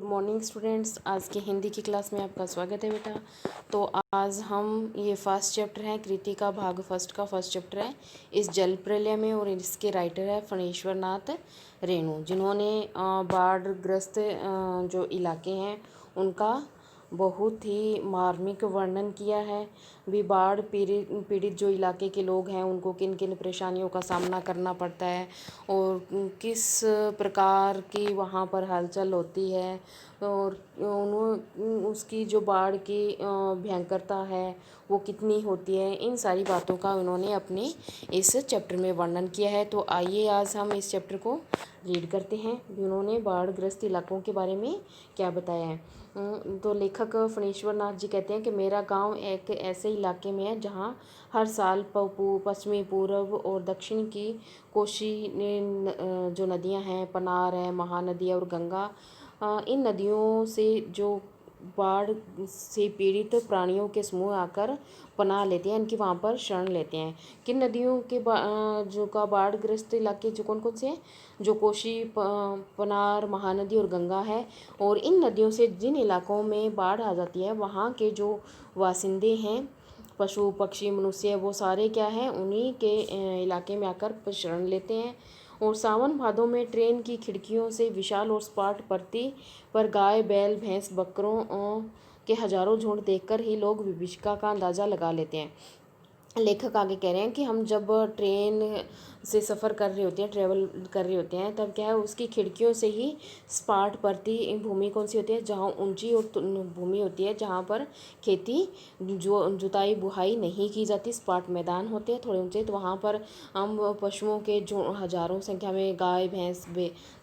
Morning students. आज की हिंदी की क्लास में आपका स्वागत है बेटा। तो आज हम ये फर्स्ट चैप्टर है, कृति का भाग फर्स्ट का फर्स्ट चैप्टर है इस जल प्रलय में, और इसके राइटर है फणेश्वर नाथ रेणु, जिन्होंने बाढ़ग्रस्त जो इलाके हैं उनका बहुत ही मार्मिक वर्णन किया है। भी बाढ़ पीड़ित जो इलाके के लोग हैं उनको किन किन परेशानियों का सामना करना पड़ता है और किस प्रकार की वहाँ पर हलचल होती है, और उसकी जो बाढ़ की भयंकरता है वो कितनी होती है, इन सारी बातों का उन्होंने अपने इस चैप्टर में वर्णन किया है। तो आइए आज हम इस चैप्टर को रीड करते हैं, उन्होंने बाढ़ग्रस्त इलाकों के बारे में क्या बताया है। तो लेखक फणेश्वर नाथ जी कहते हैं कि मेरा गांव एक ऐसे इलाके में है जहां हर साल पश्चिमी, पूर्व और दक्षिण की कोसी जो नदियां हैं, पनार है, महानदी और गंगा, इन नदियों से जो बाढ़ से पीड़ित प्राणियों के समूह आकर पनाह लेते हैं, इनकी वहाँ पर शरण लेते हैं। किन नदियों के जो का बाढ़ग्रस्त इलाके जो कौन कौन से हैं, जो कोसी, पनार, महानदी और गंगा है। और इन नदियों से जिन इलाकों में बाढ़ आ जाती है वहाँ के जो वासिंदे हैं, पशु पक्षी मनुष्य, वो सारे क्या हैं, उन्हीं के इलाके में आकर शरण लेते हैं। और सावन भादों में ट्रेन की खिड़कियों से विशाल और सपाट परती पर गाय, बैल, भैंस, बकरों के हजारों झुंड देखकर ही लोग विभीषिका का अंदाज़ा लगा लेते हैं। लेखक आगे कह रहे हैं कि हम जब ट्रेन से सफ़र कर रहे होते हैं, ट्रेवल कर रहे होते हैं, तब क्या है, उसकी खिड़कियों से ही सपाट परती भूमि कौन सी होती है, जहाँ ऊंची और भूमि होती है, जहाँ पर खेती जो जुताई बुहाई नहीं की जाती, सपाट मैदान होते हैं थोड़े ऊंचे, तो वहाँ पर हम पशुओं के जो हजारों संख्या में गाय भैंस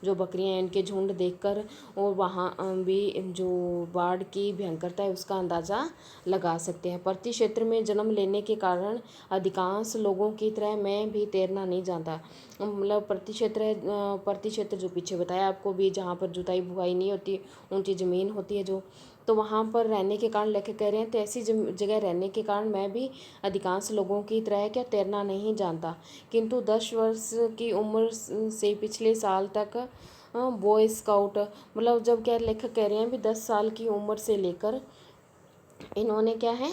जो बकरियाँ हैं, इनके झुंड देखकर और वहाँ भी जो बाढ़ की भयंकरता है उसका अंदाज़ा लगा सकते हैं। परती क्षेत्र में जन्म लेने के कारण अधिकांश लोगों की तरह मैं भी तैरना नहीं जानता। मतलब परती क्षेत्र जो पीछे बताया आपको भी, जहाँ पर जुताई बुआई नहीं होती, ऊंची ज़मीन होती है जो, तो वहाँ पर रहने के कारण लेखक कह रहे हैं, तो ऐसी जगह रहने के कारण मैं भी अधिकांश लोगों की तरह क्या तैरना नहीं जानता। किंतु 10 वर्ष की उम्र से पिछले साल तक बॉय स्काउट, मतलब जब क्या लेखक कह रहे हैं भी 10 साल की उम्र से लेकर इन्होंने क्या है,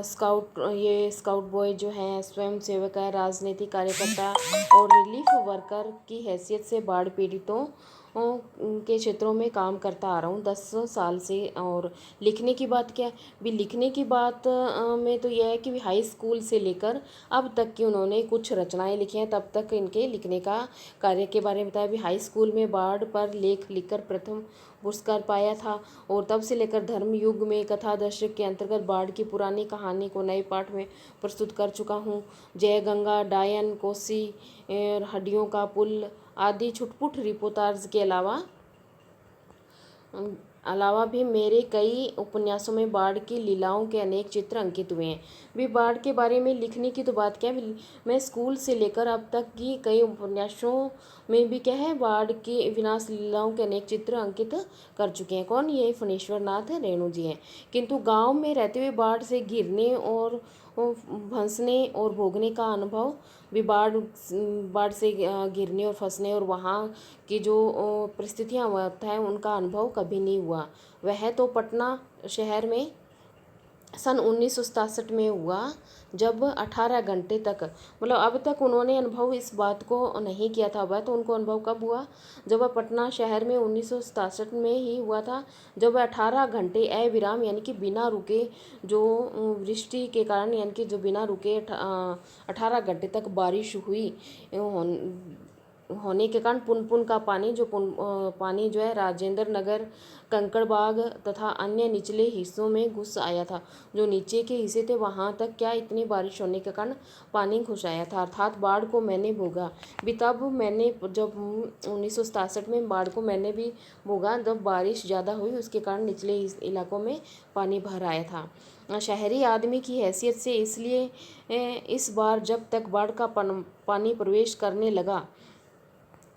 स्काउट बॉय जो है, स्वयं सेवक है, राजनीतिक कार्यकर्ता और रिलीफ वर्कर की हैसियत से बाढ़ पीड़ितों के क्षेत्रों में काम करता आ रहा हूँ 10 साल से। और लिखने की बात क्या है भी, लिखने की बात में तो यह है कि हाई स्कूल से लेकर अब तक की उन्होंने कुछ रचनाएं लिखी हैं, तब तक इनके लिखने का कार्य के बारे में बताया भी। हाई स्कूल में बाढ़ पर लेख लिखकर प्रथम पुरस्कार पाया था, और तब से लेकर धर्म युग में कथा दशक के अंतर्गत बाढ़ की पुरानी कहानी को नए पाठ में प्रस्तुत कर चुका हूँ। जय गंगा, डायन, कोसी, हड्डियों का पुल आदि छुटपुट रिपोर्टाज के अलावा भी मेरे कई उपन्यासों में बाढ़ की लीलाओं के अनेक चित्र अंकित हुए हैं। भी बाढ़ के बारे में लिखने की तो बात क्या है, मैं स्कूल से लेकर अब तक की कई उपन्यासों में भी क्या है, बाढ़ की विनाश लीलाओं के अनेक चित्र अंकित कर चुके हैं। कौन, ये फणेश्वर नाथ रेणु जी हैं। किंतु गांव में रहते हुए बाढ़ से घिरने और फंसने और भोगने का अनुभव भी, बाढ़ से गिरने और फंसने और वहाँ की जो परिस्थितियाँ होता है उनका अनुभव कभी नहीं हुआ। वह तो पटना शहर में सन 1967 में हुआ, जब 18 घंटे तक, मतलब अब तक उन्होंने अनुभव इस बात को नहीं किया था। वह तो उनको अनुभव कब हुआ, जब वह पटना शहर में 1967 में ही हुआ था, जब वह 18 घंटे अविराम यानी कि बिना रुके, जो वृष्टि के कारण यानी कि जो बिना रुके 18 घंटे तक बारिश हुई होने के कारण पुनपुन का पानी पानी जो है राजेंद्र नगर, कंकड़बाग तथा अन्य निचले हिस्सों में घुस आया था। जो नीचे के हिस्से थे वहां तक क्या इतनी बारिश होने के कारण पानी घुस आया था, अर्थात बाढ़ को मैंने भोगा भी। तब मैंने जब 1967 में बाढ़ को मैंने भी भोगा, जब बारिश ज़्यादा हुई उसके कारण निचले इलाकों में पानी भर आया था। शहरी आदमी की हैसियत से इसलिए इस बार जब तक बाढ़ का पानी प्रवेश करने लगा,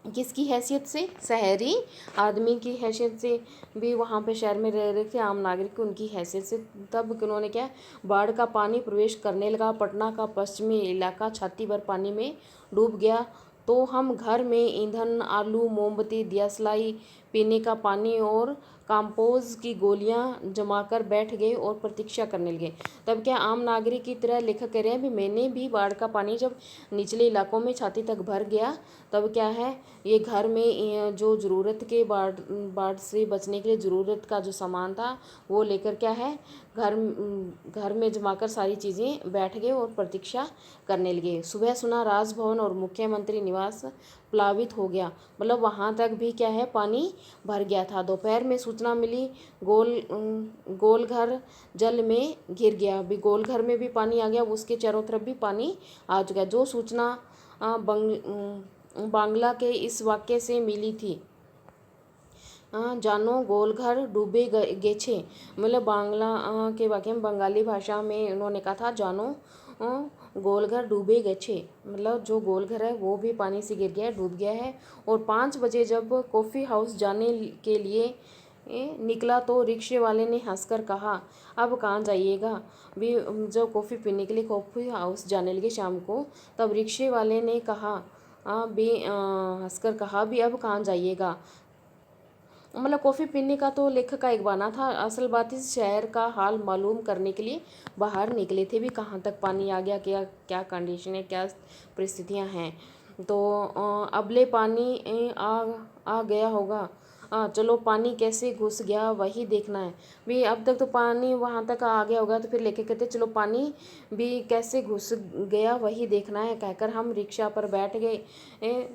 किसकी हैसियत से, शहरी आदमी की हैसियत से भी, वहाँ पे शहर में रह रहे थे आम नागरिक, उनकी हैसियत से तब उन्होंने क्या, बाढ़ का पानी प्रवेश करने लगा, पटना का पश्चिमी इलाका छाती भर पानी में डूब गया। तो हम घर में ईंधन, आलू, मोमबत्ती, दियासलाई, पीने का पानी और कंपोज की गोलियां जमाकर बैठ गए और प्रतीक्षा करने लगे। तब क्या आम नागरिक की तरह लेखक कह रहे हैं भी मैंने भी बाढ़ का पानी जब निचले इलाकों में छाती तक भर गया, तब क्या है ये घर में जो ज़रूरत के बाढ़ से बचने के लिए ज़रूरत का जो सामान था वो लेकर क्या है घर में जमाकर सारी चीज़ें बैठ गए और प्रतीक्षा करने लगे। सुबह सुना राजभवन और मुख्यमंत्री निवास प्लावित हो गया, मतलब वहाँ तक भी क्या है पानी भर गया था। दोपहर में सूचना मिली गोलघर जल में घिर गया, भी गोलघर में भी पानी आ गया, उसके चारों तरफ भी पानी आ चुका। जो सूचना बांग्ला के इस वाक्य से मिली थी, जानो गोलघर डूबे गेछे, मतलब बांग्ला के वाक्य में बंगाली भाषा में उन्होंने कहा था जानो गोलघर डूबे गेछे, मतलब जो गोलघर है वो भी पानी से गिर गया है, डूब गया है। और 5 बजे जब कॉफ़ी हाउस जाने के लिए निकला तो रिक्शे वाले ने हंसकर कहा अब कहाँ जाइएगा। भी जब कॉफ़ी पीने के लिए कॉफ़ी हाउस जाने लगे शाम को, तब रिक्शे वाले ने कहा भी हंसकर कहा भी अब कहाँ जाइएगा। मतलब कॉफ़ी पीने का तो लेखक का एक बहाना था, असल बात इस शहर का हाल मालूम करने के लिए बाहर निकले थे भी कहाँ तक पानी आ गया, क्या क्या कंडीशन है, क्या परिस्थितियाँ हैं। तो अबले पानी आ गया होगा, चलो पानी कैसे घुस गया वही देखना है। भी अब तक तो पानी वहाँ तक आ गया होगा, तो फिर लेके कहते चलो पानी भी कैसे घुस गया वही देखना है, कहकर हम रिक्शा पर बैठ गए।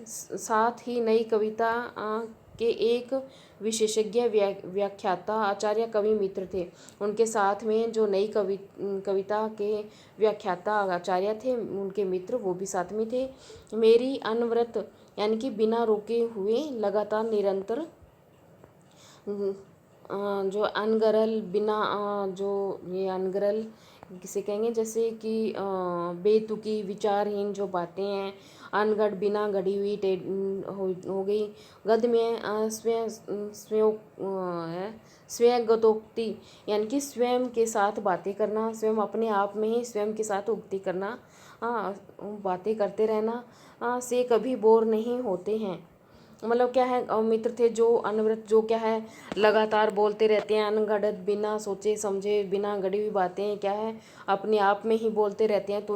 साथ ही नई कविता के एक विशेषज्ञ व्याख्याता आचार्य कवि मित्र थे। उनके साथ में जो नई कविता के व्याख्याता आचार्य थे, उनके मित्र वो भी साथ में थे। मेरी अनवरत यानी कि बिना रुके हुए लगातार निरंतर जो अनगरल बिना जो ये अनगरल किसे कहेंगे, जैसे कि बेतुकी विचारहीन जो बातें हैं, अनगढ़ बिना गढ़ी हुई हो गई। गद्य में स्वयंगतोक्ति यानी कि स्वयं के साथ बातें करना, स्वयं अपने आप में ही स्वयं के साथ उक्ति करना, बातें करते रहना से कभी बोर नहीं होते हैं। मतलब क्या है मित्र थे जो अनवरत, जो क्या है लगातार बोलते रहते हैं, अनगढ़ बिना सोचे समझे बिना गढ़ी हुई बातें क्या है अपने आप में ही बोलते रहते हैं, तो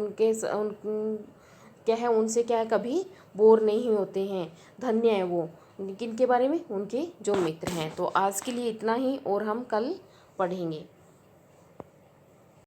क्या है उनसे क्या है कभी बोर नहीं होते हैं। धन्य है वो, किन के बारे में, उनके जो मित्र हैं। तो आज के लिए इतना ही और हम कल पढ़ेंगे।